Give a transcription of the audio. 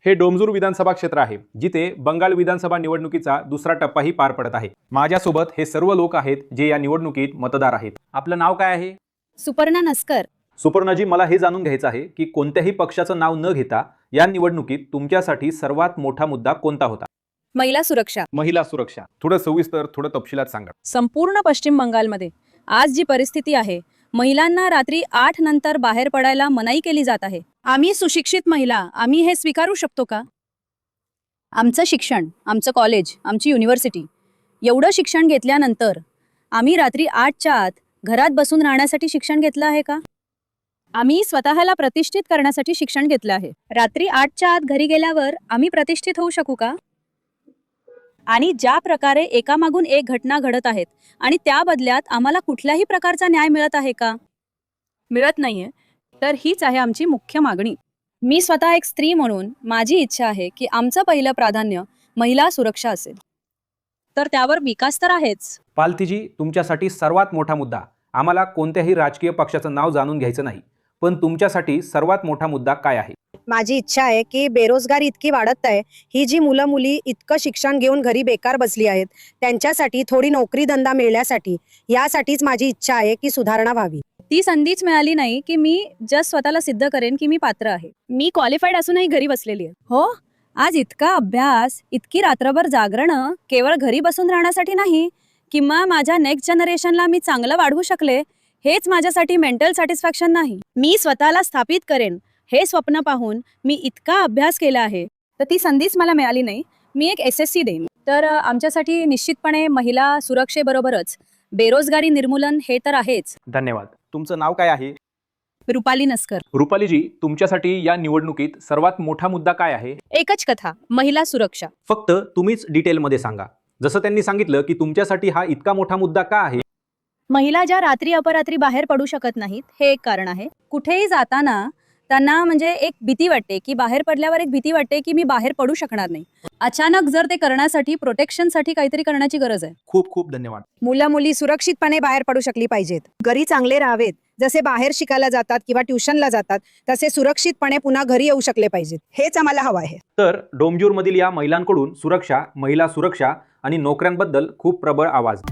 हे डोमजूर विधानसभा क्षेत्र आहे, जिथे बंगाल विधानसभा निवडणुकीचा दुसरा टप्पाही पार पडत आहे। माझ्यासोबत हे सर्व लोक आहेत जे या निवडणुकीत मतदार आहेत। आपलं नाव काय आहे? सुपर्णा नस्कर। सुपर्णाजी, मला हे जाणून घ्यायचं आहे की कोणत्याही पक्षाचं नाव न घेता या निवडणुकीत तुमच्यासाठी सर्वात मोठा मुद्दा कोणता होता? महिला सुरक्षा। महिला सुरक्षा। थोडं सविस्तर, थोडं तपशिलात सांगा। संपूर्ण पश्चिम बंगालमध्ये आज जी परिस्थिती आहे, महिलांना रात्री 8 नंतर बाहेर पडायला मनाई केली जात आहे। आम्ही सुशिक्षित महिला, आम्ही हे स्वीकारू शकतो का? आमचं शिक्षण, आमचं कॉलेज, आमची युनिव्हर्सिटी, एवढं शिक्षण घेतल्यानंतर आम्ही रात्री 8च्या आत घरात बसून राहण्यासाठी शिक्षण घेतलं आहे का? आम्ही स्वतःला प्रतिष्ठित करण्यासाठी शिक्षण घेतलं आहे। रात्री 8च्या आत घरी गेल्यावर आम्ही प्रतिष्ठित होऊ शकू का? आणि ज्या प्रकारे एकामागून एक घटना घडत आहेत आणि त्या बदल्यात आम्हाला कुठल्याही प्रकारचा न्याय मिळत आहे का? मिळत नाहीये। तर हीच आहे आमची मुख्य मागणी। मी स्वतः एक स्त्री म्हणून माझी इच्छा आहे की आमचं पहिलं प्राधान्य महिला सुरक्षा असेल, तर त्यावर विकास तर आहेच। पालतीजी, तुमच्यासाठी सर्वात मोठा मुद्दा, आम्हाला कोणत्याही राजकीय पक्षाचं नाव जाणून घ्यायचं नाही, पण तुमच्यासाठी सर्वात मोठा मुद्दा काय आहे? माझी इच्छा आहे की बेरोजगारी इतकी वाढत आहे, ही जी मुलं मुली इतकं शिक्षण घेऊन घरी बेकार बसली आहेत, त्यांच्यासाठी थोडी नोकरी धंदा मिळण्यासाठी, यासाठीच माझी इच्छा आहे की सुधारणा व्हावी। ती संधीच मिळाली नाही की मी जस्ट स्वतःला सिद्ध करेन की मी पात्र आहे। मी क्वालिफाईड असूनही घरी बसलेली आहे। हो, आज इतका अभ्यास, इतकी रात्रभर जागरणं केवळ घरी बसून राहण्यासाठी नाही, किंवा माझ्या नेक्स्ट जनरेशनला मी चांगलं वाढवू शकले, हेच माझ्यासाठी मेंटल सॅटिस्फॅक्शन नाही। मी स्वतःला स्थापित करेन हे स्वप्न पाहून मी इतका अभ्यास केला आहे, तर ती संधीच मला मिळाली नाही। मी एक SSC देईन। तर आमच्यासाठी निश्चितपणे महिला सुरक्षेबरोबरच बेरोजगारी निर्मूलन हे तर आहेच। धन्यवाद। तुमचं नाव काय आहे? रुपाली नस्कर। रुपालीजी, तुमच्यासाठी या निवडणुकीत सर्वात मोठा मुद्दा काय आहे? एकच कथा, महिला सुरक्षा। फक्त तुम्हीच डिटेलमध्ये सांगा। जसं त्यांनी सांगितलं की तुमच्यासाठी हा इतका मोठा मुद्दा का आहे? महिला ज्या रात्री अपरात्री बाहेर पडू शकत नाहीत, हे एक कारण आहे। कुठेही जाताना त्यांना म्हणजे एक भीती वाटते की बाहेर पडल्यावर एक भीती वाटते की मी बाहेर पडू शकणार नाही। अचानक जर ते करण्यासाठी प्रोटेक्शनसाठी काहीतरी करण्याची गरज आहे। खूप खूप धन्यवाद। मुलं मुली सुरक्षितपणे बाहेर पडू शकली पाहिजेत, घरी चांगले राहावेत, जसे बाहेर शिकायला जातात किंवा ट्युशनला जातात तसे सुरक्षितपणे पुन्हा घरी येऊ शकले पाहिजेत, हेच आम्हाला हवं आहे। तर डोमजूरमधील या महिलांकडून सुरक्षा, महिला सुरक्षा आणि नोकऱ्यांबद्दल खूप प्रबळ आवाज।